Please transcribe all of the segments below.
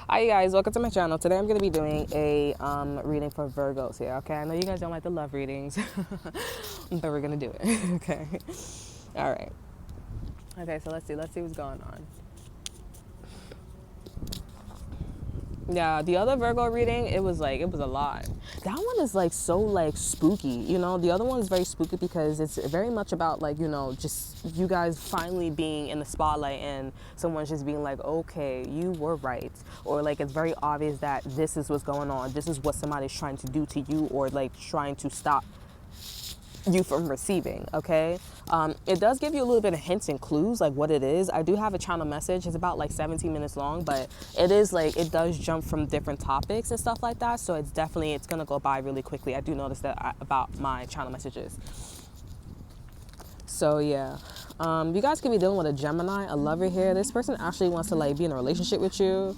Hi guys, welcome to my channel. Today I'm going to be doing a reading for Virgos here, okay? I know you guys don't like the love readings, but we're going to do it, okay? All right. Okay, so let's see what's going on. Yeah, the other Virgo reading, it was a lot. That one is like so like spooky, you know? The other one is very spooky because it's very much about like, you know, just you guys finally being in the spotlight and someone's just being like, okay, you were right. Or like it's very obvious that this is what's going on. This is what somebody's trying to do to you or like trying to stop you from receiving, okay? It does give you a little bit of hints and clues, like what it is. I do have a channel message. It's about like 17 minutes long, but it is like, it does jump from different topics and stuff like that. So it's going to go by really quickly. I do notice that about my channel messages. So yeah, you guys could be dealing with a Gemini, a lover here. This person actually wants to like be in a relationship with you.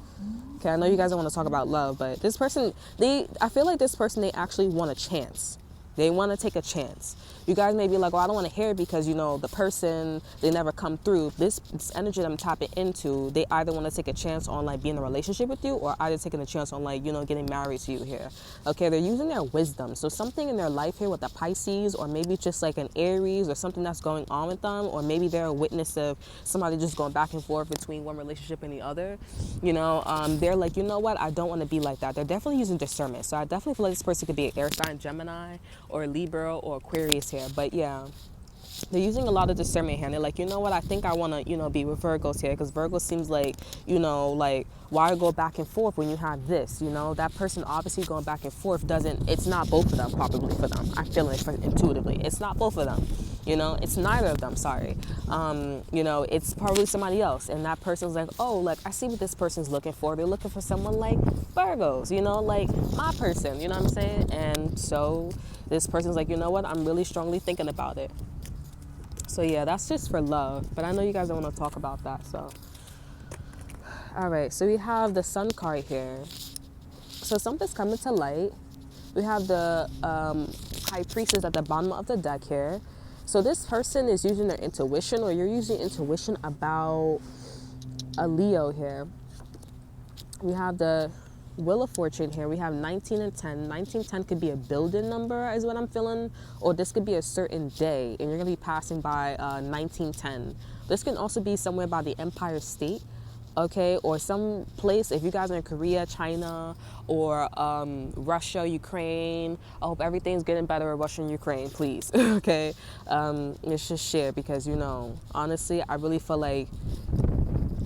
Okay, I know you guys don't want to talk about love, but this person, I feel like this person, they actually want a chance. They want to take a chance. You guys may be like, well, I don't want to hear it because, you know, the person, they never come through. This energy that I'm tapping into, they either want to take a chance on like being in a relationship with you or either taking a chance on like, you know, getting married to you here. Okay, they're using their wisdom. So something in their life here with the Pisces or maybe just like an Aries or something that's going on with them, or maybe they're a witness of somebody just going back and forth between one relationship and the other. You know, they're like, you know what, I don't want to be like that. They're definitely using discernment. So I definitely feel like this person could be an air sign, Gemini, or Libra or Aquarius here. But yeah, they're using a lot of discernment here. And they're like, you know what, I think I want to, you know, be with Virgos here because Virgo seems like, you know, like why go back and forth when you have this, you know, that person obviously going back and forth it's not both of them probably for them. I feel it intuitively. It's not both of them, you know, it's neither of them, sorry. You know, it's probably somebody else. And that person's like, oh, like I see what this person's looking for. They're looking for someone like Virgos, you know, like my person, you know what I'm saying? And so this person's like, you know what, I'm really strongly thinking about it. So yeah, that's just for love. But I know you guys don't want to talk about that, so. All right, so we have the Sun card here. So something's coming to light. We have the High Priestess at the bottom of the deck here. So this person is using their intuition, or you're using intuition about a Leo here. We have the Wheel of Fortune here. We have 19 and 10. 1910 could be a building number is what I'm feeling, or this could be a certain day and you're going to be passing by 1910. This can also be somewhere by the Empire State, okay, or some place. If you guys are in Korea, China, or Russia, Ukraine, I hope everything's getting better in Russia and Ukraine, please. Okay, let's just share because, you know, honestly, I really feel like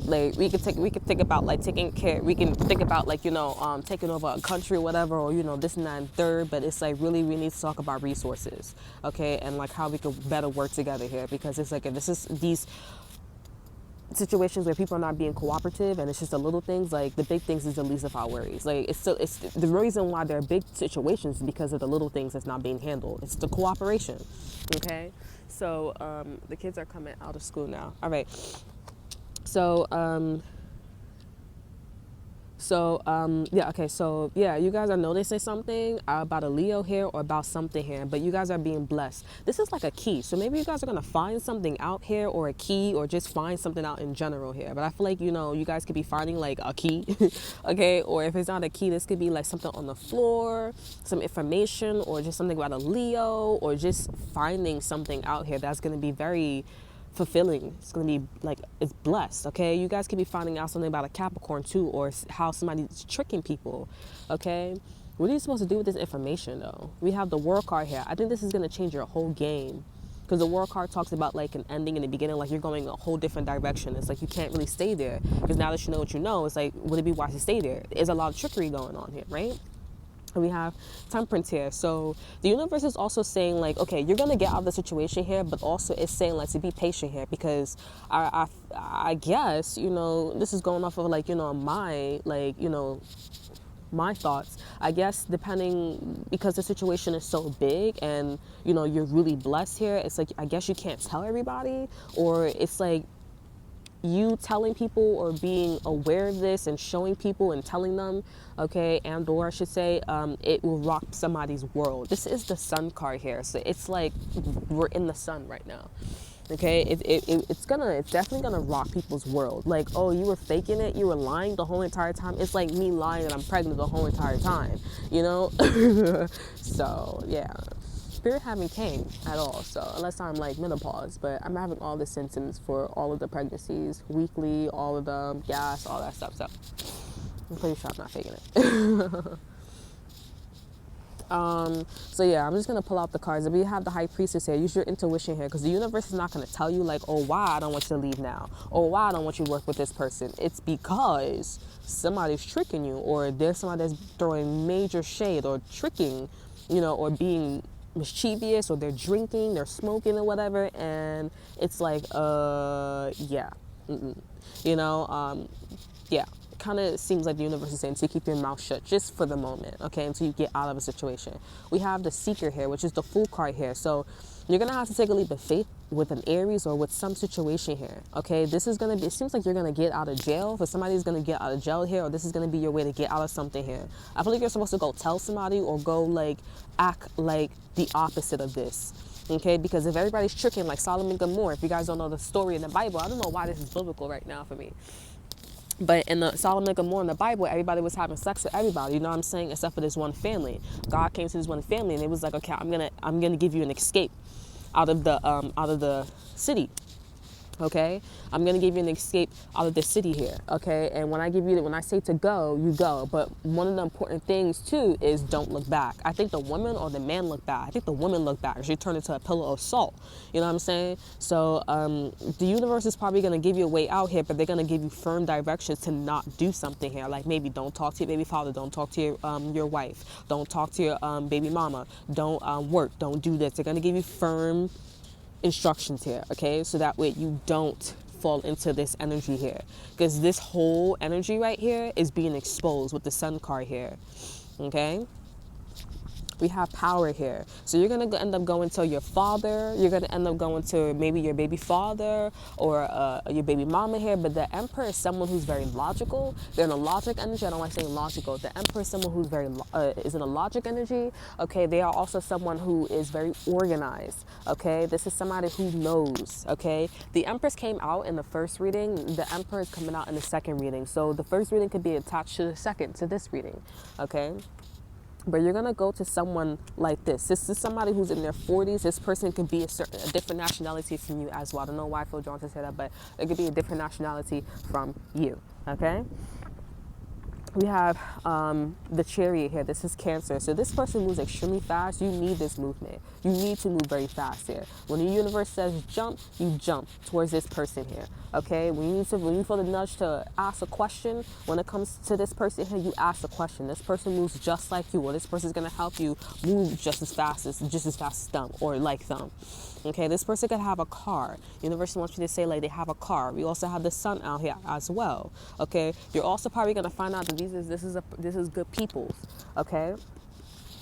we could think about like taking care, we can think about like, you know, taking over a country or whatever, or, you know, this and that and third, but it's like really we need to talk about resources, okay, and like how we could better work together here, because it's like if this is these situations where people are not being cooperative and it's just the little things, like the big things is the least of our worries. Like it's the reason why there are big situations because of the little things that's not being handled. It's the cooperation, okay? So the kids are coming out of school now. All right. So, yeah, okay, so, yeah, you guys are noticing something about a Leo here or about something here, but you guys are being blessed. This is like a key, so maybe you guys are going to find something out here, or a key, or just find something out in general here, but I feel like, you know, you guys could be finding like a key, okay, or if it's not a key, this could be like something on the floor, some information, or just something about a Leo, or just finding something out here that's going to be very fulfilling. It's going to be like, it's blessed, okay? You guys could be finding out something about a Capricorn too, or how somebody's tricking people, okay? What are you supposed to do with this information though? We have the World card here. I think this is going to change your whole game, because the World card talks about like an ending in the beginning, like you're going a whole different direction. It's like you can't really stay there, because now that you know what you know, it's like, would it be wise to stay there? There's a lot of trickery going on here, right? And we have Temperance here. So the universe is also saying like, okay, you're going to get out of the situation here, but also it's saying like to be patient here, because I guess, you know, this is going off of like, you know, my like, you know, my thoughts. I guess depending, because the situation is so big and, you know, you're really blessed here. It's like, I guess you can't tell everybody, or it's like, you telling people or being aware of this and showing people and telling them, okay, and or I should say, it will rock somebody's world. This is the Sun card here. So it's like we're in the sun right now. Okay, it's definitely gonna rock people's world. Like, oh, you were faking it, you were lying the whole entire time. It's like me lying that I'm pregnant the whole entire time, you know? So yeah, spirit haven't came at all. So unless I'm like menopause, but I'm having all the symptoms for all of the pregnancies, weekly, all of them, gas, all that stuff. So I'm pretty sure I'm not faking it. So yeah, I'm just gonna pull out the cards. If you have the High Priestess here, use your intuition here, because the universe is not gonna tell you like, oh, why I don't want you to leave now, or why I don't want you to work with this person. It's because somebody's tricking you, or there's somebody that's throwing major shade or tricking, you know, or being mischievous, or they're drinking, they're smoking, or whatever, and it's like, yeah, you know, yeah. Kind of seems like the universe is saying to keep your mouth shut just for the moment, okay, until you get out of a situation. We have the Seeker here, which is the Fool card here. So you're gonna have to take a leap of faith with an Aries or with some situation here, okay? This is gonna be, it seems like you're gonna get out of jail. For somebody's gonna get out of jail here, or this is gonna be your way to get out of something here. I feel like you're supposed to go tell somebody or go like act like the opposite of this. Okay, because if everybody's tricking like Sodom and Gomorrah, if you guys don't know the story in the Bible, I don't know why this is biblical right now for me. But in the Sodom and Gomorrah in the Bible, everybody was having sex with everybody, you know what I'm saying, except for this one family. God came to this one family and it was like, okay, I'm gonna give you an escape out of the city. Okay, I'm gonna give you an escape out of the city here. Okay, and when I say to go, you go. But one of the important things too is don't look back. I think the woman or the man look back. I think the woman look back. She turned into a pillow of salt. You know what I'm saying? So the universe is probably gonna give you a way out here, but they're gonna give you firm directions to not do something here. Like maybe don't talk to your baby father, don't talk to your wife, don't talk to your baby mama, don't work, don't do this. They're gonna give you firm instructions here, okay, so that way you don't fall into this energy here, because this whole energy right here is being exposed with the Sun card here. Okay, we have power here. So you're going to end up going to your father. You're going to end up going to maybe your baby father or your baby mama here. But the Emperor is someone who's very logical. They're in a logic energy. I don't like saying logical. The Emperor is someone who's is in a logic energy. Okay, they are also someone who is very organized. Okay, this is somebody who knows. Okay, the Empress came out in the first reading. The Emperor is coming out in the second reading. So the first reading could be attached to the second, to this reading. Okay. But you're going to go to someone like this. This is somebody who's in their 40s. This person could be a different nationality from you as well. I don't know why I feel drawn to say that, but it could be a different nationality from you, okay? We have the Chariot here. This is Cancer. So this person moves extremely fast. You need this movement. You need to move very fast here. When the universe says jump, you jump towards this person here. Okay? When you feel the nudge to ask a question, when it comes to this person here, you ask a question. This person moves just like you, or this person is going to help you move just as fast as them, or like them. Okay, this person could have a car. Universe wants you to say like they have a car. We also have the Sun out here as well. Okay, you're also probably gonna find out that this is good peoples. Okay.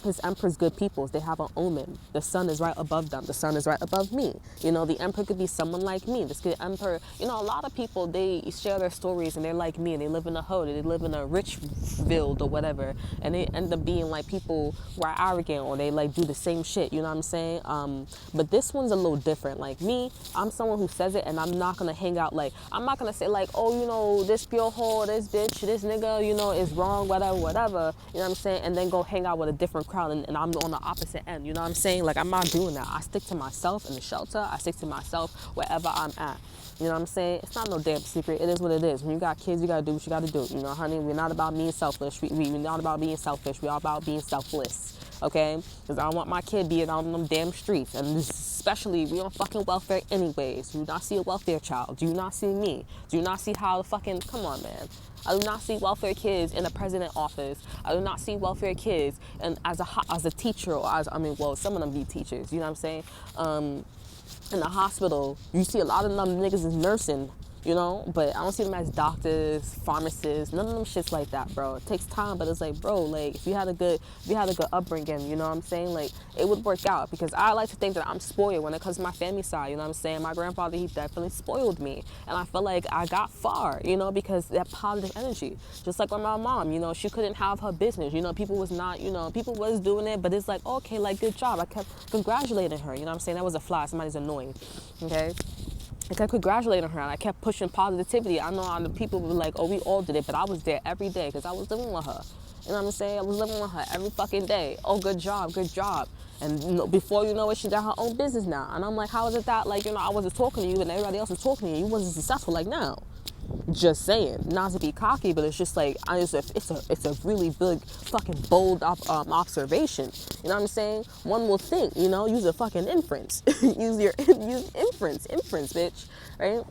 His Emperor's good peoples. They have an omen. The Sun is right above them. The Sun is right above me. You know, the Emperor could be someone like me. This good Emperor, you know, a lot of people, they share their stories and they're like me and they live in a hood, they live in a Richville or whatever, and they end up being like people who are arrogant or they like do the same shit, you know what I'm saying? But this one's a little different. Like me, I'm someone who says it and I'm not gonna hang out like, I'm not gonna say like, oh, you know, this pure this bitch, this nigga, you know, is wrong, whatever, you know what I'm saying? And then go hang out with a different crowd and I'm on the opposite end, you know what I'm saying? Like, I'm not doing that. I stick to myself in the shelter. I stick to myself wherever I'm at. You know what I'm saying? It's not no damn secret. It is what it is. When you got kids, you gotta do what you gotta do. You know, honey, we're not about being selfish. We're not about being selfish. We're all about being selfless. Okay? Because I don't want my kid being out on them damn streets. And especially, we on fucking welfare anyways. Do you not see a welfare child? Do you not see me? Do you not see how the fucking, come on, man. I do not see welfare kids in the president's office. I do not see welfare kids and as a teacher, or some of them be teachers, you know what I'm saying? In the hospital, you see a lot of them niggas is nursing. you know, but I don't see them as doctors, pharmacists, none of them shits like that, bro. It takes time, but it's like, bro, like if you had a good upbringing, you know what I'm saying, like it would work out, because I like to think that I'm spoiled when it comes to my family side, you know what I'm saying. My grandfather, he definitely spoiled me, and I feel like I got far, you know, because that positive energy. Just like with my mom, you know, she couldn't have her business, you know, people was not, you know, people was doing it, but it's like, okay, like good job. I kept congratulating her, you know what I'm saying. That was a fly, somebody's annoying, okay. I kept congratulating her, and I kept pushing positivity. I know the people were like, oh, we all did it, but I was there every day because I was living with her. You know what I'm saying? I was living with her every fucking day. Oh, good job, good job. And you know, before you know it, she got her own business now. And I'm like, how is it that, like, you know, I wasn't talking to you and everybody else was talking to you. You wasn't successful like now. Just saying, not to be cocky, but it's just like, it's a really big fucking bold observation. You know what I'm saying? One will think, you know, use a fucking inference. use inference, bitch, right?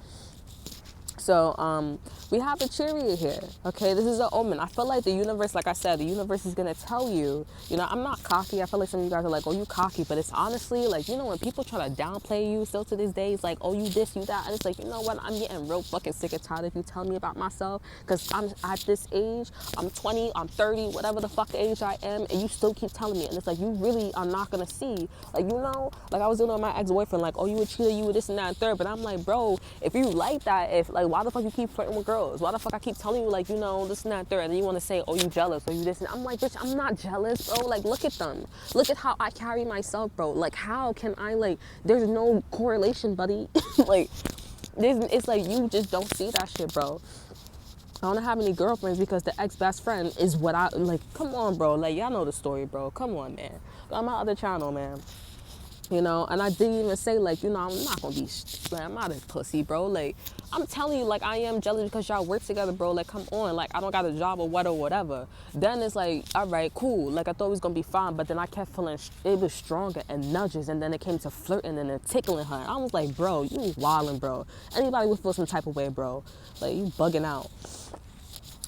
So we have a chariot here, okay? This is an omen. I feel like the universe, like I said, the universe is going to tell you, you know, I'm not cocky. I feel like some of you guys are like, oh, you cocky. But it's honestly like, you know, when people try to downplay you still to this day, it's like, oh, you this, you that. And it's like, you know what? I'm getting real fucking sick and tired of you telling me about myself, because I'm at this age, I'm 20, I'm 30, whatever the fuck age I am, and you still keep telling me. And it's like, you really are not going to see. Like, you know, like I was doing with my ex-boyfriend, like, oh, you a cheater, you were this and that and third. But I'm like, bro, if you like that, if like, why the fuck you keep flirting with girls? Why the fuck I keep telling you, like, you know, this and that third, and then you want to say, oh, you jealous, or you this, and I'm like, bitch, I'm not jealous, bro. Like, look at them, look at how I carry myself, bro. Like, how can I, like, there's no correlation, buddy. Like, it's like you just don't see that shit, bro. I don't have any girlfriends because the ex-best friend is what I like. Come on, bro. Like, y'all know the story, bro. Come on, man. On my other channel, man. You know, and I didn't even say, like, you know, I'm not gonna be, like, I'm not a pussy, bro. Like, I'm telling you, like, I am jealous because y'all work together, bro. Like, come on, like, I don't got a job or whatever. Then it's like, all right, cool. Like, I thought it was gonna be fine, but then I kept feeling it was stronger and nudges, and then it came to flirting and then tickling her. I was like, bro, you wildin', bro. Anybody would feel some type of way, bro. Like, you bugging out.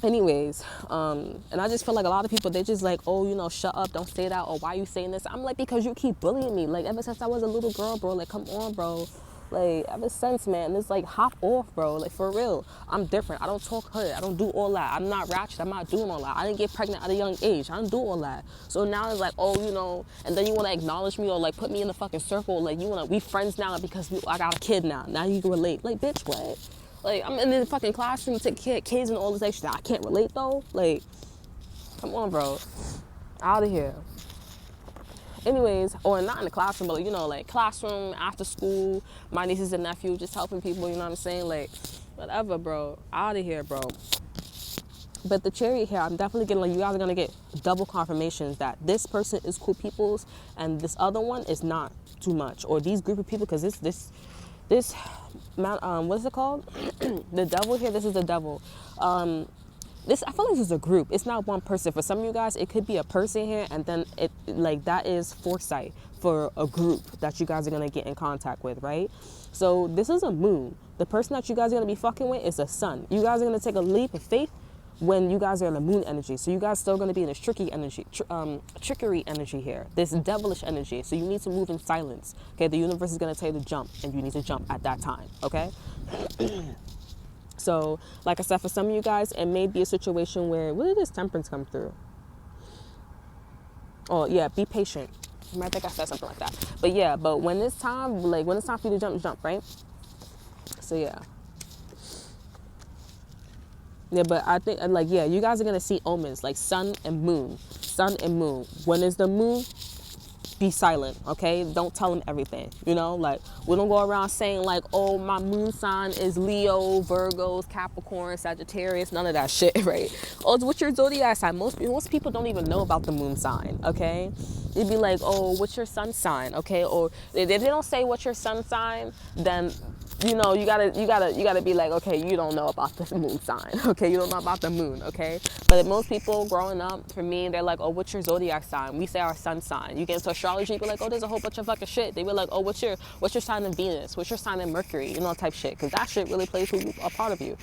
Anyways, and I just feel like a lot of people, they just like, oh, you know, shut up, don't say that, or why are you saying this? I'm like, because you keep bullying me. Like, ever since I was a little girl, bro, like, come on, bro. Like, ever since, man, it's like, hop off, bro. Like, for real, I'm different. I don't talk hood. I don't do all that. I'm not ratchet. I'm not doing all that. I didn't get pregnant at a young age. I don't do all that. So now it's like, oh, you know, and then you want to acknowledge me or, like, put me in the fucking circle. Like, you want to, we friends now because I got a kid now. Now you can relate. Like, bitch, what? Like, I'm in the fucking classroom, take kids and all this extra. I can't relate, though. Like, come on, bro. Out of here. Anyways, or not in the classroom, but, you know, like, classroom, after school, my nieces and nephews, just helping people, you know what I'm saying? Like, whatever, bro. Out of here, bro. But the chariot here, I'm definitely getting, like, you guys are going to get double confirmations that this person is cool peoples and this other one is not too much. Or these group of people, because this what is it called? The devil here, this is the devil. This, I feel like this is a group. It's not one person. For some of you guys, it could be a person here, and then it, like, that is foresight for a group that you guys are going to get in contact with, right? So this is a moon. The person that you guys are going to be fucking with is a sun. You guys are going to take a leap of faith when you guys are in the moon energy. So you guys still going to be in this trickery energy here, this devilish energy. So you need to move in silence. Okay, the universe is going to tell you to jump, and you need to jump at that time. Okay. So like I said, for some of you guys, it may be a situation where, where did this temperance come through? Oh yeah, be patient. I think I said something like that. But yeah, but when it's time, like when it's time for you to jump, right? So yeah. Yeah, but I think, like, yeah, you guys are going to see omens, like sun and moon. Sun and moon. When is the moon? Be silent, okay? Don't tell them everything, you know? Like, we don't go around saying, like, oh, my moon sign is Leo, Virgos, Capricorn, Sagittarius, none of that shit, right? Oh, what's your zodiac sign? Most people don't even know about the moon sign, okay? They'd be like, oh, what's your sun sign, okay? Or if they don't say what's your sun sign, then, you know, you gotta be like, okay, you don't know about the moon sign, okay? You don't know about the moon, okay? But most people growing up, for me, they're like, oh, what's your zodiac sign? We say our sun sign. You get into astrology, you be like, oh, there's a whole bunch of fucking shit. They be like, oh, what's your sign in Venus? What's your sign in Mercury? You know, type shit. Because that shit really plays a part of you,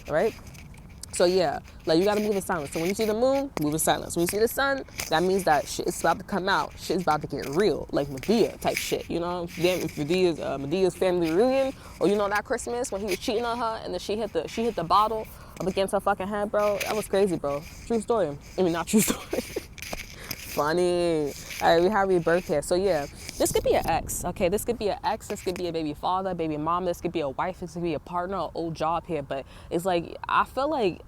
right? So yeah, like you gotta move in silence. So when you see the moon, move in silence. When you see the sun, that means that shit is about to come out. Shit is about to get real, like Medea type shit. You know, if Medea's family reunion, or you know that Christmas when he was cheating on her and then she hit the bottle up against her fucking head, bro. That was crazy, bro. True story. I mean, not true story. Funny. All right, we have rebirth here. So yeah, this could be an ex. Okay, this could be an ex. This could be a baby father, baby mom. This could be a wife. This could be a partner, an old job here. But it's like I feel like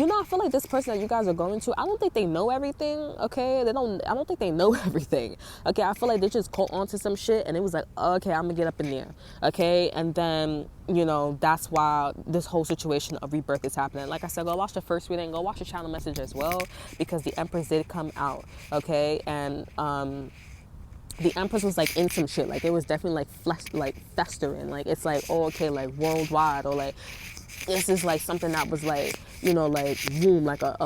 I feel like this person that you guys are going to, I don't think they know everything, okay? I don't think they know everything, okay? I feel like they just caught on to some shit and it was like, okay, I'm gonna get up in there, okay? And then, that's why this whole situation of rebirth is happening. Like I said, go watch the first reading, go watch the channel message as well, because the Empress did come out, okay? And, the Empress was like in some shit, like it was definitely like festering, like it's like, oh, okay, like worldwide, or like this is like something that was like, like womb, like a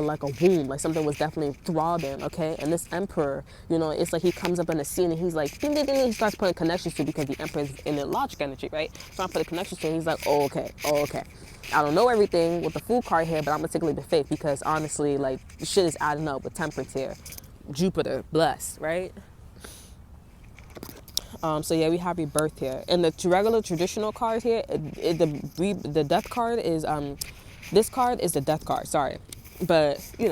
womb, like something was definitely throbbing, okay? And this Emperor, it's like he comes up in the scene and he's like, ding, ding, ding, he starts putting connections to, because the Emperor is in the logic energy, right? Trying to put the connections to, and he's like, oh, okay. I don't know everything with the Fool card here, but I'm gonna take a leap of faith, because honestly, like, shit is adding up with Temperance here. Jupiter, blessed, right? So yeah, we have rebirth here, and the regular traditional card here, the death card is this card is the death card. Sorry, but in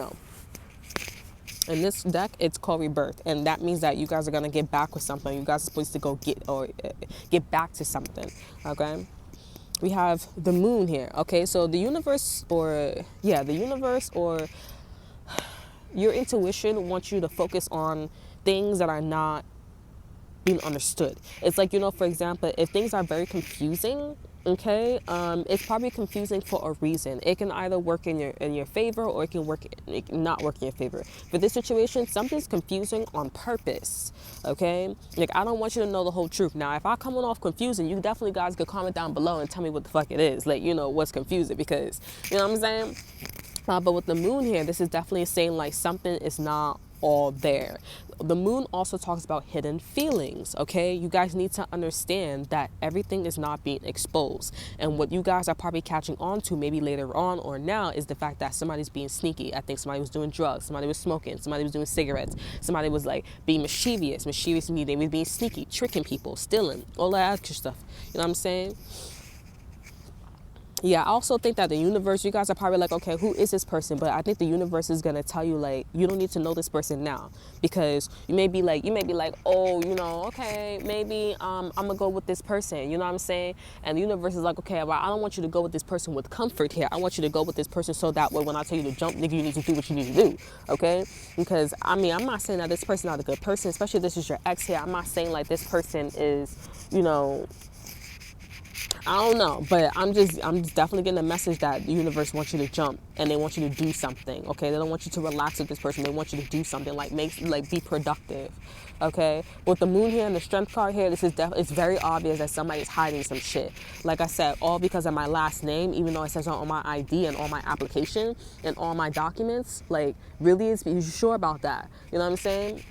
this deck it's called rebirth, and that means that you guys are gonna get back with something. You guys are supposed to go get back to something. Okay, we have the moon here. Okay, so the universe or your intuition wants you to focus on things that are not being understood. It's like, for example, if things are very confusing, okay, it's probably confusing for a reason. It can either work in your favor, or it can not work in your favor. For this situation, something's confusing on purpose, okay? Like, I don't want you to know the whole truth. Now, if I come off confusing, you definitely guys could comment down below and tell me what the fuck it is, like, what's confusing, because, you know what I'm saying? But with the moon here, this is definitely saying like something is not all there. The moon also talks about hidden feelings, okay? You guys need to understand that everything is not being exposed. And what you guys are probably catching on to maybe later on or now is the fact that somebody's being sneaky. I think somebody was doing drugs, somebody was smoking, somebody was doing cigarettes, somebody was like being mischievous meaning they was being sneaky, tricking people, stealing, all that extra stuff. You know what I'm saying? Yeah, I also think that the universe, you guys are probably like, okay, who is this person? But I think the universe is going to tell you, like, you don't need to know this person now, because you may be like, oh, okay, maybe I'm going to go with this person, you know what I'm saying? And the universe is like, okay, well, I don't want you to go with this person with comfort here. I want you to go with this person so that way when I tell you to jump, nigga, you need to do what you need to do, okay? Because, I'm not saying that this person is not a good person, especially if this is your ex here. I'm not saying like this person is, I don't know, but I'm just definitely getting a message that the universe wants you to jump and they want you to do something, okay? They don't want you to relax with this person. They want you to do something, like be productive, okay? With the moon here and the strength card here, it's very obvious that somebody's hiding some shit. Like I said, all because of my last name, even though it says on my ID and on my application and all my documents, like, really, is you sure about that? You know what I'm saying?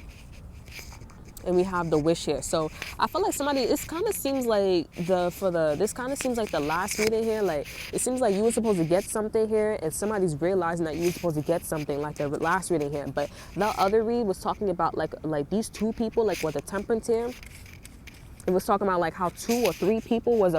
And we have the wish here. So I feel like this kind of seems like the last reading here. Like, it seems like you were supposed to get something here and somebody's realizing that you were supposed to get something, like the last reading here. But the other read was talking about like these two people, like with the temperance here. It was talking about like how 2 or 3 people was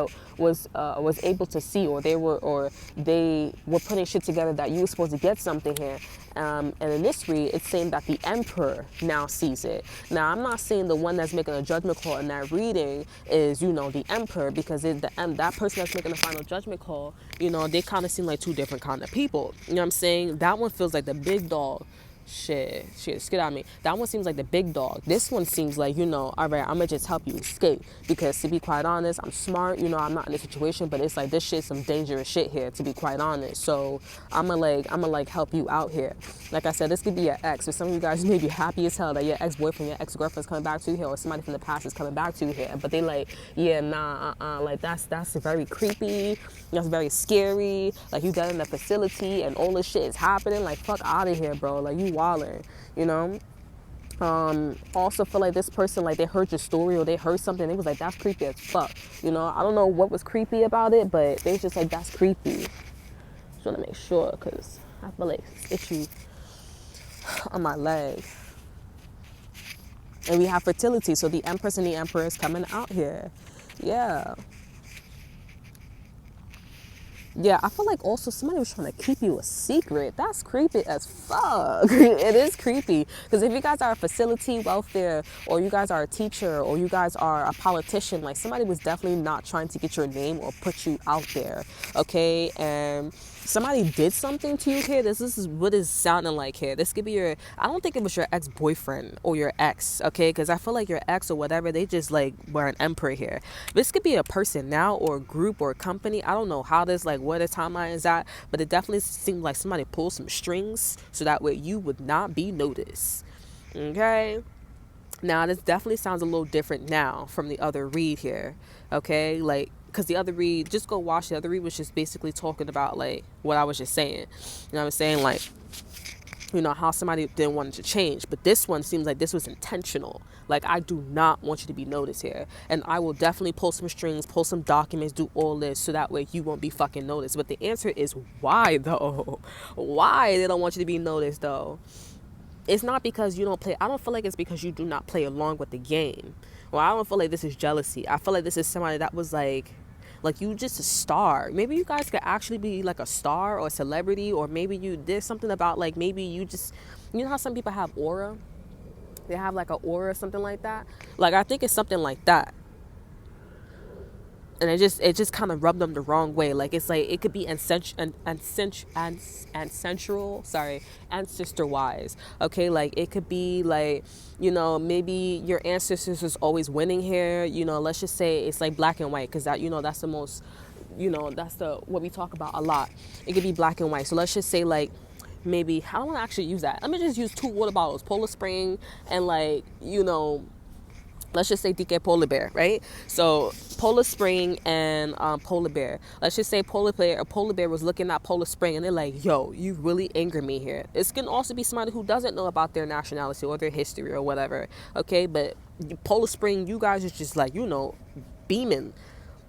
able to see, or they were putting shit together that you were supposed to get something here. And in this read, it's saying that the Emperor now sees it. Now, I'm not saying the one that's making a judgment call in that reading is, the Emperor, because that person that's making the final judgment call, they kind of seem like 2 different kind of people. You know what I'm saying? That one feels like the big dog. Shit, skid out me. That one seems like the big dog. This one seems like, all right, I'm gonna just help you escape, because to be quite honest, I'm smart, I'm not in this situation, but it's like, this shit's some dangerous shit here, to be quite honest. So I'm gonna help you out here. Like I said, this could be your ex, or some of you guys may be happy as hell that your ex-boyfriend, your ex-girlfriend's coming back to you here, or somebody from the past is coming back to you here, but they like, yeah, nah, like that's very creepy, that's very scary, like you got in the facility and all this shit is happening, like, fuck out of here, bro, like, you wildin', also feel like this person, like, they heard your story or they heard something, they was like, that's creepy as fuck, I don't know what was creepy about it, but they was just like, that's creepy. Just want to make sure because I feel like it's itchy on my leg. And we have fertility, so the Empress and the Emperor is coming out here. Yeah. Yeah, I feel like also somebody was trying to keep you a secret. That's creepy as fuck. It is creepy. Because if you guys are a facility welfare, or you guys are a teacher, or you guys are a politician, like somebody was definitely not trying to get your name or put you out there. Okay? And somebody did something to you here. This is what it's sounding like here. This could be your, I don't think it was your ex-boyfriend or your ex, okay? Because I feel like your ex or whatever, they just like were an emperor here. This could be a person now or a group or a company. I don't know how this, like where the timeline is at, but it definitely seemed like somebody pulled some strings so that way you would not be noticed, okay? Now, this definitely sounds a little different now from the other read here, okay? Like, because the other read, just go watch the other read, was just basically talking about, like, what I was just saying. You know what I'm saying? Like, you know, how somebody didn't want it to change. But this one seems like this was intentional. Like, I do not want you to be noticed here. And I will definitely pull some strings, pull some documents, do all this so that way you won't be fucking noticed. But the answer is why, though? Why they don't want you to be noticed, though? It's not because you don't play. I don't feel like it's because you do not play along with the game. Well, I don't feel like this is jealousy. I feel like this is somebody that was like you just a star. Maybe you guys could actually be like a star or a celebrity, or maybe there's something about like maybe you just, you know how some people have aura? They have like an aura or something like that. Like I think it's something like that. And it just kind of rubbed them the wrong way. Like it's like it could be ancestral, ancestor wise. Okay, like it could be like, you know, maybe your ancestors was always winning here. You know, let's just say it's like black and white, because that, you know, that's the most, you know, that's the what we talk about a lot. It could be black and white. So let's just say like maybe, I don't want to actually use that. Let me just use 2 water bottles, Polar Spring and like, you know, let's just say DK Polar Bear, right? So Polar Spring and Polar Bear. Let's just say Polar Bear was looking at Polar Spring and they're like, yo, you really anger me here. This can also be somebody who doesn't know about their nationality or their history or whatever, okay? But Polar Spring, you guys are just like, you know, beaming.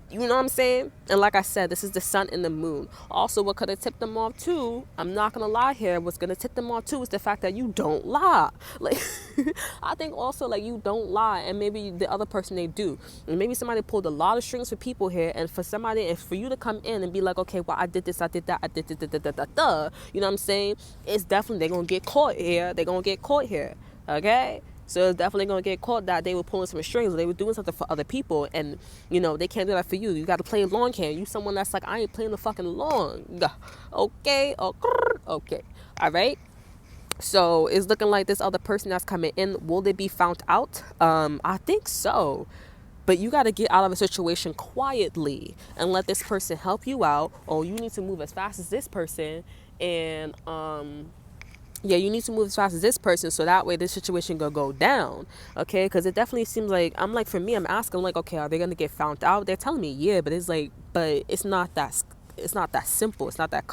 You know what I'm saying? And like I said, this is the sun and the moon. Also, what could have tipped them off too, I'm not going to lie here, what's going to tip them off too is the fact that you don't lie. Like, I think also like you don't lie, and maybe the other person they do. And maybe somebody pulled a lot of strings for people here, and for somebody, and for you to come in and be like, okay, well, I did this, I did that, I did da, da, da, da, da, da. You know what I'm saying? It's definitely, they're going to get caught here. They're going to get caught here. Okay? So it's definitely going to get caught that they were pulling some strings, or they were doing something for other people, and, you know, they can't do that for you. You got to play along here. You someone that's like, I ain't playing the fucking along. Okay? Okay. All right? So it's looking like this other person that's coming in, will they be found out? I think so. But you got to get out of a situation quietly and let this person help you out, or you need to move as fast as this person, and, yeah, you need to move as fast as this person so that way this situation gonna go down, okay? Because it definitely seems like, I'm like, for me, I'm asking like, okay, are they gonna get found out? They're telling me yeah, but it's like, but it's not that simple. It's not that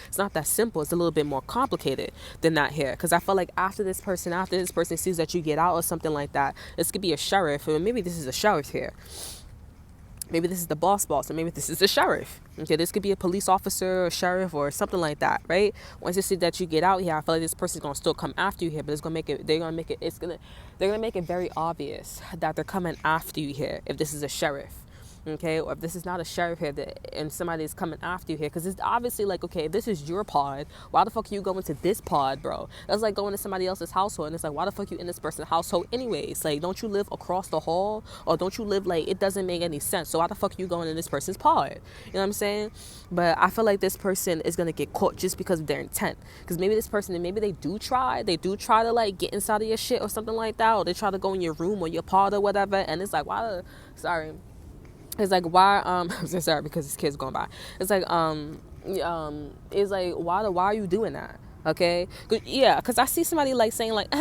it's not that simple. It's a little bit more complicated than that here. Because I feel like after this person sees that you get out or something like that, this could be a sheriff, or maybe this is a sheriff here. Maybe this is the boss, and maybe this is the sheriff. Okay, this could be a police officer or sheriff or something like that, right? Once you see that you get out here, I feel like this person's gonna still come after you here, but they're gonna make it very obvious that they're coming after you here if this is a sheriff. Okay, or if this is not a sheriff here and somebody is coming after you here, because it's obviously like, okay, if this is your pod, why the fuck are you going to this pod, bro? That's like going to somebody else's household, and it's like, why the fuck you in this person's household anyways? Like, don't you live across the hall, or don't you live, like, it doesn't make any sense. So why the fuck are you going in this person's pod? You know what I'm saying? But I feel like this person is gonna get caught just because of their intent, because maybe this person, maybe they do try to like get inside of your shit or something like that, or they try to go in your room or your pod or whatever, and it's like, it's like, why, I'm so sorry because this kid's going by. It's like, it's like, why are you doing that? Okay? Yeah, because I see somebody like saying like,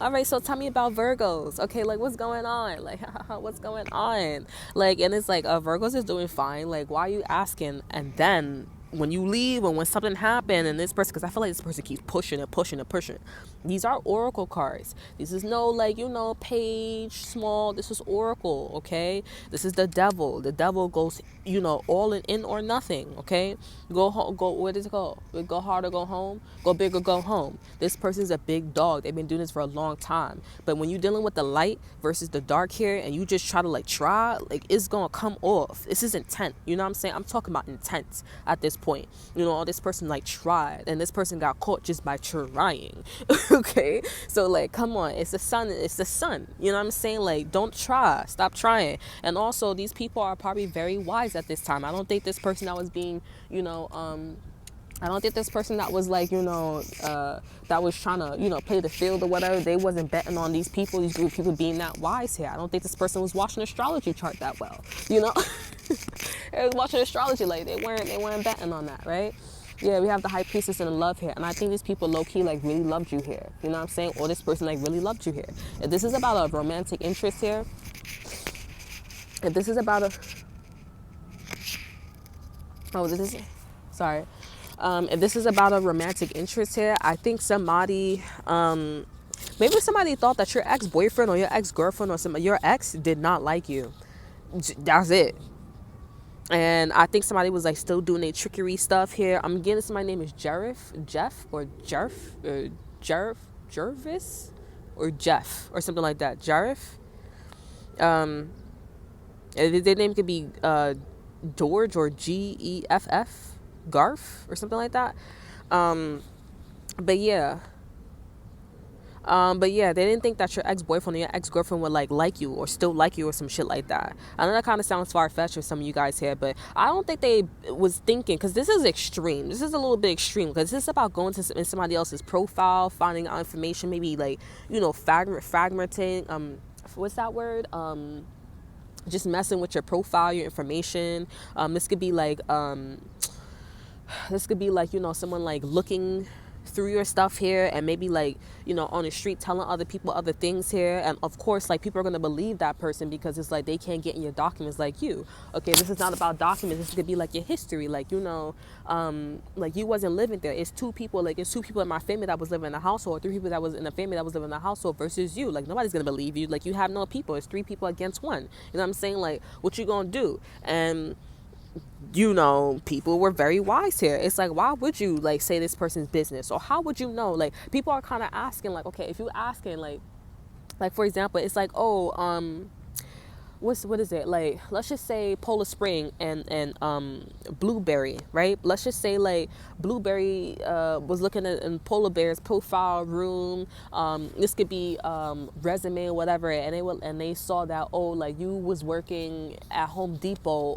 all right, so tell me about Virgos. Okay, like, what's going on? Like, what's going on? Like, and it's like, Virgos is doing fine. Like, why are you asking? And then when you leave or when something happened and this person, because I feel like this person keeps pushing and pushing and pushing. These are oracle cards. This is no like, page small. This is oracle, okay? This is the devil. The devil goes, all in or nothing, okay? Go home, where does it go? Go hard or go home? Go big or go home. This person's a big dog. They've been doing this for a long time. But when you're dealing with the light versus the dark here and you just try to try, it's gonna come off. This is intent. You know what I'm saying? I'm talking about intent at this point. This person tried and this person got caught just by trying. Okay? So come on, it's the sun, You know what I'm saying? Don't try. Stop trying. And also these people are probably very wise at this time. I don't think this person that was being, I don't think this person that was that was trying to, play the field or whatever, they wasn't betting on these people, these group of people being that wise here. I don't think this person was watching astrology chart that well, They was watching astrology, they weren't betting on that, right? Yeah, we have the high priestess and the love here. And I think these people low-key really loved you here. You know what I'm saying? Or this person really loved you here. If this is about a romantic interest here, if this is about a... Oh, this is... Sorry. If this is about a romantic interest here, I think somebody... maybe somebody thought that your ex-boyfriend or your ex-girlfriend or your ex did not like you. That's it. And I think somebody was still doing their trickery stuff here. I'm getting somebody's name is Jervis or Jeff or something like that. Jarif. Their name could be George or Geff, Garf or something like that. But yeah. They didn't think that your ex-boyfriend or your ex-girlfriend would like you or still like you or some shit like that. I know that kind of sounds far-fetched for some of you guys here, but I don't think they was thinking, because this is extreme. This is a little bit extreme, because this is about going to somebody else's profile, finding out information, maybe fragmenting, what's that word? Just messing with your profile, your information. This could be someone looking through your stuff here and maybe on the street telling other people other things here, and of course people are going to believe that person because it's they can't get in your documents you. Okay, this is not about documents. This could be your history, you wasn't living there. It's two people in my family that was living in the household, three people that was in the family that was living in the household versus you. Nobody's going to believe you. You have no people. It's three people against one. You know what I'm saying? What you going to do? And people were very wise here. It's why would you say this person's business, or how would you know? People are kind of asking okay, if you asking for example, it's what is it, let's just say Polar Spring and Blueberry, right? Let's just say Blueberry was looking at in Polar Bear's profile room. This could be resume or whatever, and they saw that you was working at Home Depot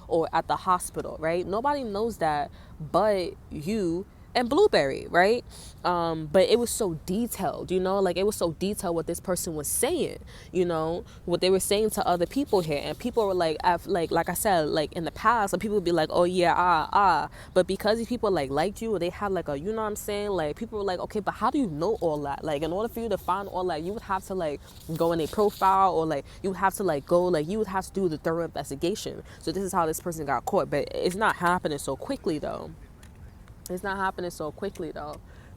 or at the hospital, right? Nobody knows that but you and Blueberry, right? But it was so detailed, it was so detailed what this person was saying, what they were saying to other people here. And people were like I said, in the past, some people would be oh yeah, but because these people liked you, or they had a, you know what I'm saying, people were okay, but how do you know all that? In order for you to find all that, you would have to go in a profile, or you would have to go, you would have to do the thorough investigation. So this is how this person got caught, but it's not happening so quickly though.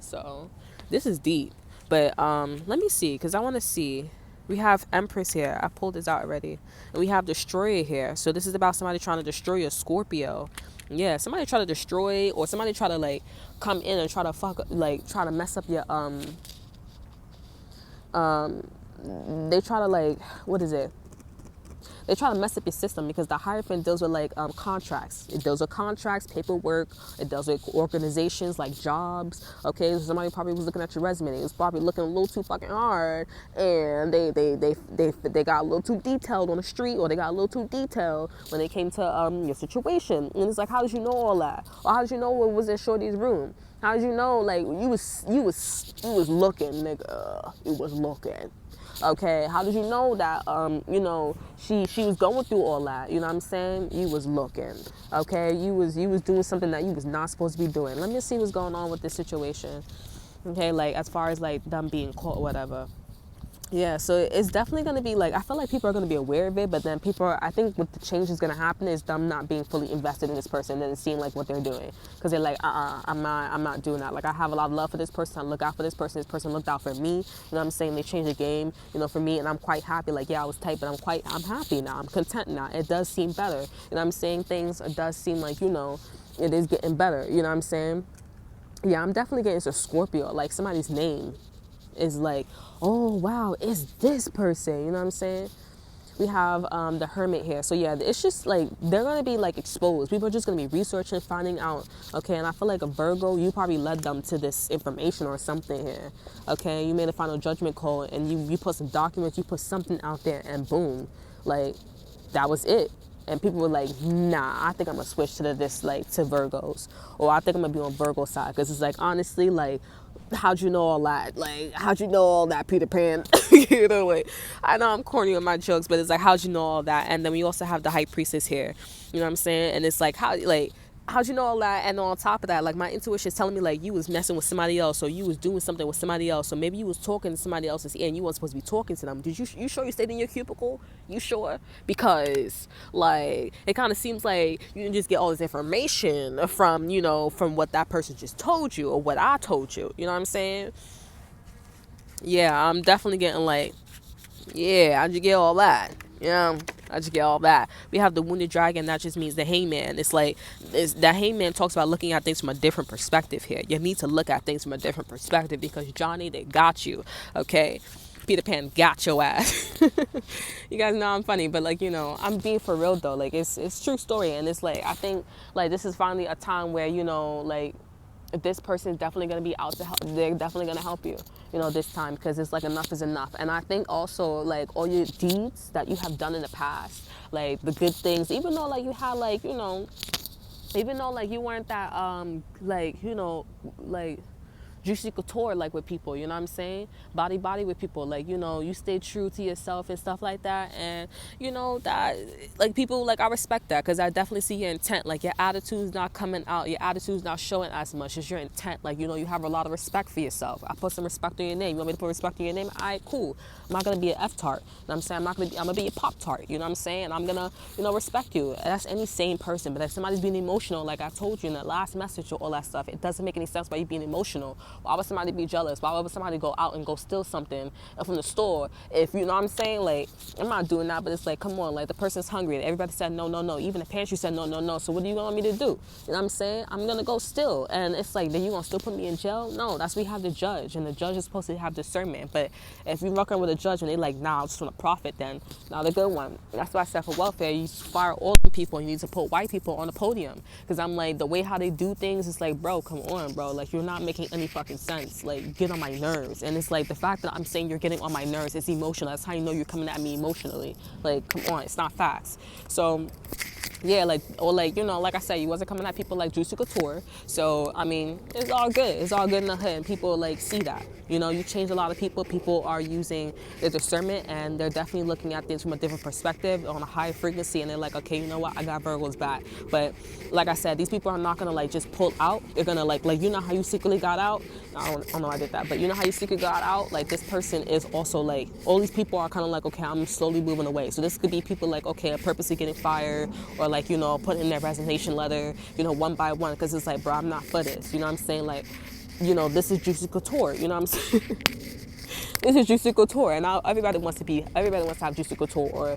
So this is deep. But let me see, because I want to see. We have Empress here. I pulled this out already. And we have Destroyer here. So this is about somebody trying to destroy a Scorpio. Yeah, somebody try to destroy, or somebody try to come in and try to try to mess up your they try to what is it? They try to mess up your system, because the Hierophant deals with contracts. It deals with contracts, paperwork. It deals with organizations like jobs. Okay, so somebody probably was looking at your resume. It was probably looking a little too fucking hard, and they got a little too detailed on the street, or they got a little too detailed when it came to your situation. And it's how did you know all that? Or how did you know what was in Shorty's room? How did you know you was looking, nigga? You was looking. Okay, how did you know that, she was going through all that, you know what I'm saying? You was looking, okay? You was doing something that you was not supposed to be doing. Let me see what's going on with this situation, okay? As far as, them being caught or whatever. Yeah, so it's definitely going to be like, I feel like people are going to be aware of it, but then people are, I think what the change is going to happen is them not being fully invested in this person and then seeing like what they're doing. Because they're like, I'm not doing that. Like, I have a lot of love for this person. I look out for this person looked out for me. You know what I'm saying? They changed the game, you know, for me, and I'm quite happy. Like, yeah, I was tight, but I'm happy now. I'm content now. It does seem better. You know what I'm saying? Things, it does seem like, you know, it is getting better. You know what I'm saying? Yeah, I'm definitely getting into Scorpio. Like, somebody's name is like, oh wow, it's this person, you know what I'm saying? We have the Hermit here. So yeah, it's just like they're gonna be like exposed. People are just gonna be researching, finding out. Okay, and I feel like a Virgo, you probably led them to this information or something here. Okay, you made a final judgment call and you put some documents, you put something out there, and boom, like that was it. And people were like, nah, I think I'm gonna switch to this, like to Virgos, or I think I'm gonna be on Virgo side, because it's like, honestly, like, how'd you know all that? Like, how'd you know all that, Peter Pan? You know, like, I know I'm corny with my jokes, but it's like, how'd you know all that? And then we also have the High Priestess here, you know what I'm saying? And it's like, how'd you know all that? And on top of that, like, my intuition is telling me like you was messing with somebody else, or you was doing something with somebody else, or maybe you was talking to somebody else's ear and you weren't supposed to be talking to them. Did you sure you stayed in your cubicle? You sure? Because like it kind of seems like you can just get all this information from, you know, from what that person just told you or what I told you. You know what I'm saying? Yeah, I'm definitely getting like, yeah, how'd you get all that? Yeah, I just get all that. We have the Wounded Dragon. That just means the Hangman. It's like, that Hangman talks about looking at things from a different perspective here. You need to look at things from a different perspective because Johnny, they got you. Okay, Peter Pan got your ass. You guys know I'm funny, but like, you know, I'm being for real though. Like, it's true story, and it's like, I think like this is finally a time where, you know, like, if this person is definitely going to be out to help, they're definitely going to help you, you know, this time, because it's like enough is enough. And I think also like all your deeds that you have done in the past, like the good things, even though like you had like, you know, even though like you weren't that like, you know, like juicy couture like with people, you know what I'm saying, body with people, like, you know, you stay true to yourself and stuff like that. And you know that, like, people, like, I respect that, because I definitely see your intent. Like, your attitude's not coming out, your attitude's not showing as much as your intent. Like, you know, you have a lot of respect for yourself. I put some respect on your name. You want me to put respect on your name? All right, cool. I'm not gonna be an F-tart, you know what I'm saying? I'm gonna be a Pop-Tart, you know what I'm saying? I'm gonna, you know, respect you. That's any sane person. But if somebody's being emotional, like I told you in the last message or all that stuff, it doesn't make any sense by you being emotional. Why would somebody be jealous? Why would somebody go out and go steal something from the store? If, you know what I'm saying, like, I'm not doing that, but it's like, come on, like, the person's hungry. Everybody said no, no, no. Even the pantry said no, no, no. So what do you want me to do? You know what I'm saying? I'm gonna go steal. And it's like, then you gonna still put me in jail? No, that's what we have the judge, and the judge is supposed to have discernment. But if you're working with a judge and they like, nah, I just want to profit, then now the good one. That's why I said for welfare, you fire all the people. You need to put white people on the podium, because I'm like, the way how they do things is like, bro, come on, bro. Like, you're not making any fucking sense. Like, get on my nerves. And it's like, the fact that I'm saying you're getting on my nerves, it's emotional. That's how you know you're coming at me emotionally. Like, come on, it's not facts. So yeah, like, or like, you know, like I said, you wasn't coming at people like Juicy Couture. So, I mean, it's all good. It's all good in the hood. And people, like, see that. You know, you change a lot of people. People are using their discernment, and they're definitely looking at things from a different perspective on a high frequency. And they're like, okay, you know what? I got Virgo's back. But like I said, these people are not going to, like, just pull out. They're going to, like, you know how you secretly got out? I don't know I did that. But you know how you secretly got out? Like, this person is also, like, all these people are kind of like, okay, I'm slowly moving away. So this could be people like, okay, are purposely getting fired, or like, you know, putting in their resignation letter, you know, one by one, because it's like, bro, I'm not for this. You know what I'm saying? Like, you know, this is Juicy Couture. You know what I'm saying? This is Juicy Couture, and everybody wants to have Juicy Couture, or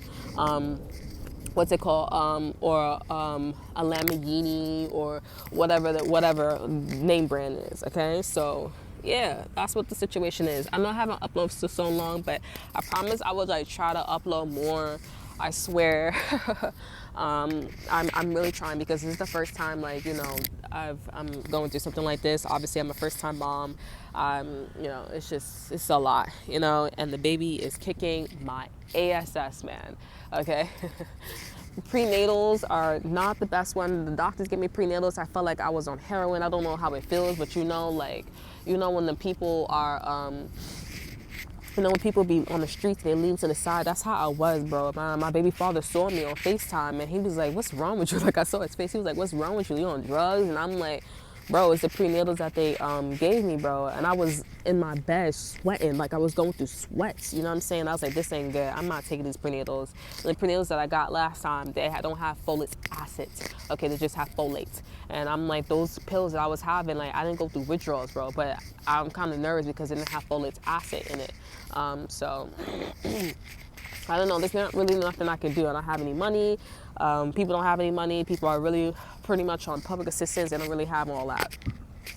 what's it called, or a Lamborghini, or whatever name brand is. Okay, so yeah, that's what the situation is. I know I haven't uploaded for so long, but I promise I will, like, try to upload more. I swear. I'm really trying, because this is the first time, like, you know, I'm going through something like this. Obviously, I'm a first-time mom. You know, it's a lot, you know, and the baby is kicking my ass, man. Okay. Prenatals are not the best one. The doctors give me prenatals. I felt like I was on heroin. I don't know how it feels, but you know, like, you know, when the people are, you know, when people be on the streets, they lean to the side. That's how I was, bro. My baby father saw me on FaceTime, and he was like, what's wrong with you? Like, I saw his face. He was like, what's wrong with you? You on drugs? And I'm like, bro, it's the prenatals that they gave me, bro. And I was in my bed sweating, like I was going through sweats. You know what I'm saying? I was like, this ain't good. I'm not taking these prenatals. And the prenatals that I got last time, they don't have folic acid. Okay, they just have folate. And I'm like, those pills that I was having, like, I didn't go through withdrawals, bro. But I'm kind of nervous because it didn't have folic acid in it. So I don't know. There's not really nothing I can do. I don't have any money. People don't have any money. People are really pretty much on public assistance. They don't really have all that.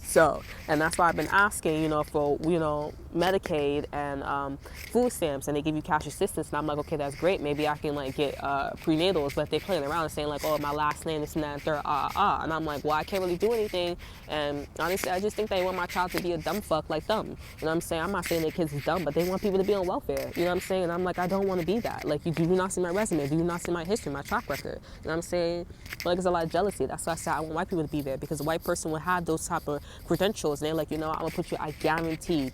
So, and that's why I've been asking, you know, for, you know, Medicaid and food stamps, and they give you cash assistance. And I'm like, okay, that's great. Maybe I can like get prenatals, but they're playing around and saying like, oh, my last name is and that and third, And I'm like, well, I can't really do anything. And honestly, I just think they want my child to be a dumb fuck like them. You know what I'm saying? I'm not saying their kids is dumb, but they want people to be on welfare. You know what I'm saying? And I'm like, I don't want to be that. Like, you do not see my resume. Do you not see my history, my track record? You know what I'm saying? But like, there's a lot of jealousy. That's why I said I want white people to be there, because a white person would have those type of credentials. And they're like, you know, I'm going to put you, I guarantee,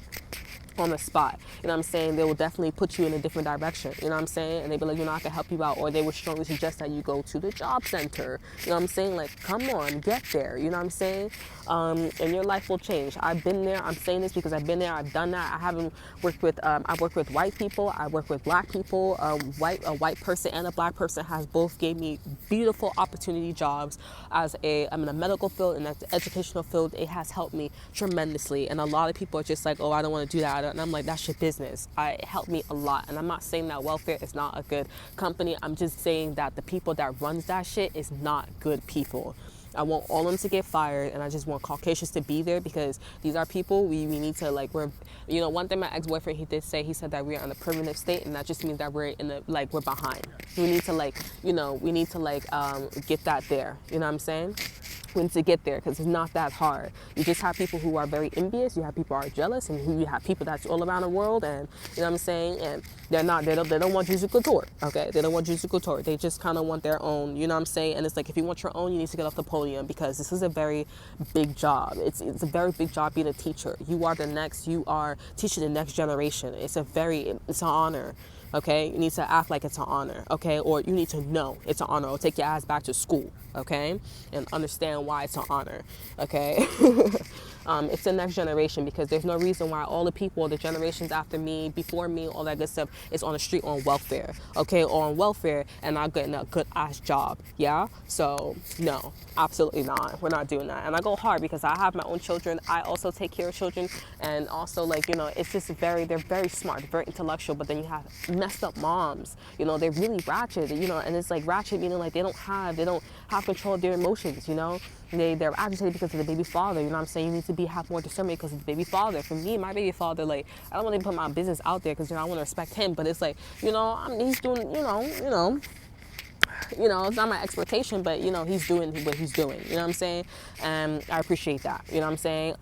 on the spot. You know what I'm saying? They will definitely put you in a different direction. You know what I'm saying? And they be like, you know, I can help you out. Or they would strongly suggest that you go to the job center. You know what I'm saying? Like, come on, get there. You know what I'm saying? And your life will change. I've been there. I'm saying this because I've been there. I've done that. I haven't worked with, I work with white people. I work with black people. A white person and a black person has both gave me beautiful opportunity jobs. I'm in a medical field and the educational field. It has helped me tremendously. And a lot of people are just like, oh, I don't want to do that. And I'm like, that's your business. It helped me a lot. And I'm not saying that welfare is not a good company. I'm just saying that the people that runs that shit is not good people. I want all of them to get fired, and I just want Caucasians to be there, because these are people we need to, like, we're, you know, one thing my ex-boyfriend, he did say, he said that we're in a primitive state, and that just means that we're in the, like, we're behind. We need to, like, you know, we need to, like, get that there. You know what I'm saying? We need to get there, because it's not that hard. You just have people who are very envious, you have people who are jealous, and you have people that's all around the world, and you know what I'm saying, and they don't want Juicy Couture, okay? They don't want Juicy Couture. They just kind of want their own, you know what I'm saying? And it's like, if you want your own, you need to get off the podium, because this is a very big job. It's a very big job being a teacher. You are teaching the next generation. It's an honor. Okay, you need to act like it's an honor, okay? Or you need to know it's an honor, or take your ass back to school, okay? And understand why it's an honor, okay? It's the next generation, because there's no reason why all the people, the generations after me, before me, all that good stuff is on the street on welfare, okay? Or on welfare and not getting a good ass job, yeah? So, no, absolutely not. We're not doing that. And I go hard because I have my own children. I also take care of children, and also, like, you know, it's just they're very smart, very intellectual, but then you have messed up moms, you know, they're really ratchet, you know, and it's like ratchet meaning like they don't have control of their emotions, you know. They're agitated because of the baby father, you know what I'm saying? You need to have more discernment because of the baby father. For me, my baby father, like, I don't want to put my business out there because, you know, I want to respect him, but it's like, you know, he's doing, you know, it's not my expectation, but, you know, he's doing what he's doing, you know what I'm saying? And I appreciate that, you know what I'm saying?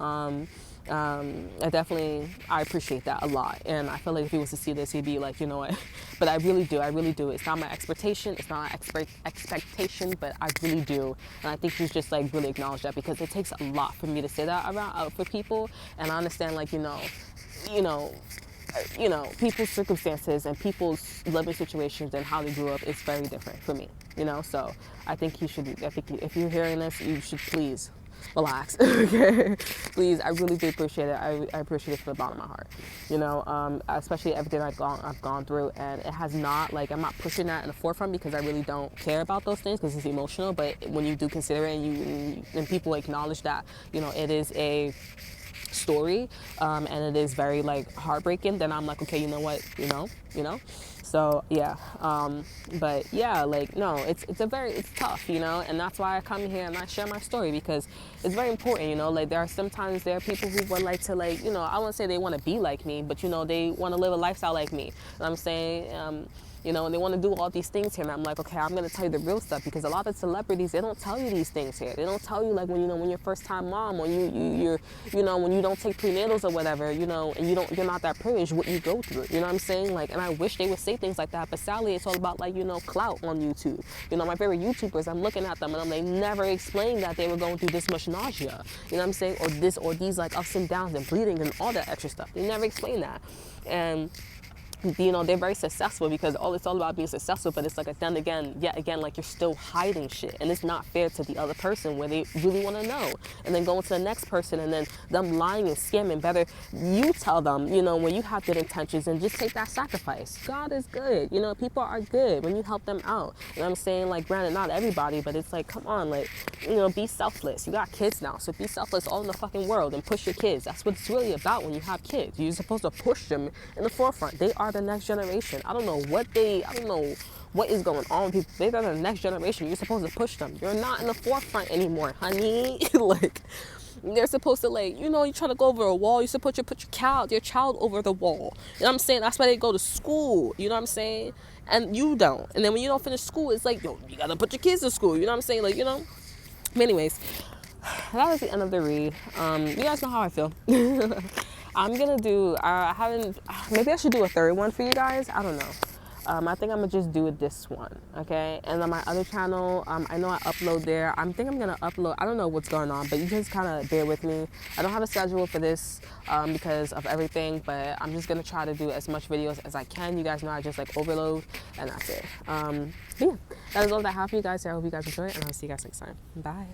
I appreciate that a lot, and I feel like if he was to see this, he'd be like, you know what, but I really do, it's not my expectation, expectation, but I really do, and I think he's just, like, really acknowledged that, because it takes a lot for me to say that around for people, and I understand, like, you know, people's circumstances and people's living situations and how they grew up is very different for me, you know, so I think if you're hearing this, you should please relax, okay? Please, I really do appreciate it. I appreciate it from the bottom of my heart, you know, especially everything I've gone through, and it has not, like, I'm not pushing that in the forefront because I really don't care about those things because it's emotional, but when you do consider it and people acknowledge that, you know, it is a story, and it is very, like, heartbreaking, then I'm like, okay, you know what, you know, so yeah, but yeah, like, no, it's tough, you know, and that's why I come here and I share my story, because it's very important, you know, like, there are people who would like to, like, you know, I won't say they want to be like me, but, you know, they want to live a lifestyle like me, and I'm saying, you know, and they want to do all these things here, and I'm like, okay, I'm going to tell you the real stuff, because a lot of celebrities, they don't tell you these things here. They don't tell you, like, when, you know, when you're first time mom, or you're, you know, when you don't take prenatals or whatever, you know, and you're not that privileged, what you go through, you know what I'm saying? Like, and I wish they would say things like that, but sadly, it's all about, like, you know, clout on YouTube. You know, my favorite YouTubers, I'm looking at them, and they never explained that they were going through this much nausea, you know what I'm saying? Or these, like, ups and downs and bleeding and all that extra stuff. They never explain that. And you know, they're very successful because it's all about being successful, but it's like then again, yet again, like you're still hiding shit, and it's not fair to the other person where they really want to know, and then going to the next person and then them lying and scamming. Better you tell them, you know, when you have good intentions, and just take that sacrifice. God is good, you know, people are good when you help them out. You know what I'm saying? Like, granted, not everybody, but it's like, come on, like, you know, be selfless. You got kids now, so be selfless all in the fucking world and push your kids. That's what it's really about when you have kids. You're supposed to push them in the forefront. They are the next generation. I don't know what is going on with people. They are the next generation. You're supposed to push them. You're not in the forefront anymore, honey. Like, they're supposed to, like, you know, you try to go over a wall, you're supposed to put your child over the wall. You know what I'm saying? That's why they go to school. You know what I'm saying? And you don't. And then when you don't finish school, it's like, yo, you gotta put your kids in school. You know what I'm saying? Like, you know. But anyways, that was the end of the read. You guys know how I feel. I'm gonna do, maybe I should do a third one for you guys. I don't know. I think I'm gonna just do this one, okay? And on my other channel, I know I upload there. I think I'm gonna upload, I don't know what's going on, but you just kind of bear with me. I don't have a schedule for this because of everything, but I'm just gonna try to do as much videos as I can. You guys know I just like overload, and that's it. But yeah, that is all that I have for you guys. So I hope you guys enjoy it, and I'll see you guys next time. Bye.